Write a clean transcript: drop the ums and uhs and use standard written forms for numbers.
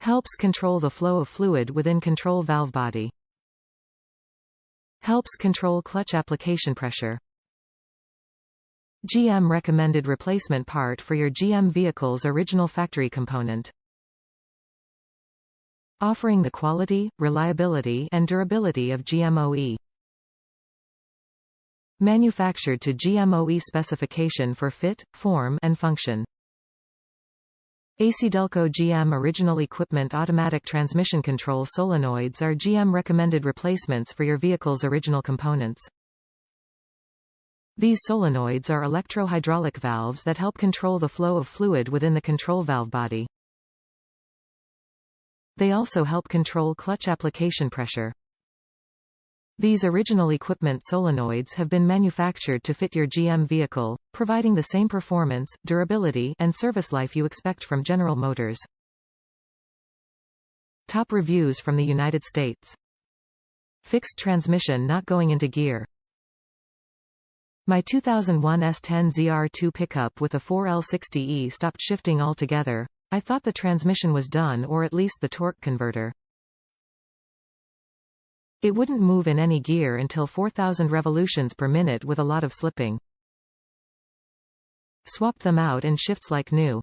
Helps control the flow of fluid within control valve body. Helps control clutch application pressure. GM recommended replacement part for your GM vehicle's original factory component. Offering the quality, reliability, and durability of GMOE. Manufactured to GMOE specification for fit, form, and function. AC-Delco GM original equipment automatic transmission control solenoids are GM recommended replacements for your vehicle's original components. These solenoids are electro-hydraulic valves that help control the flow of fluid within the control valve body. They also help control clutch application pressure. These original equipment solenoids have been manufactured to fit your GM vehicle, providing the same performance, durability, and service life you expect from General Motors. Top reviews from the United States. Fixed transmission not going into gear. My 2001 S10 ZR2 pickup with a 4L60E stopped shifting altogether. I thought the transmission was done, or at least the torque converter. It wouldn't move in any gear until 4,000 revolutions per minute with a lot of slipping. Swapped them out and shifts like new.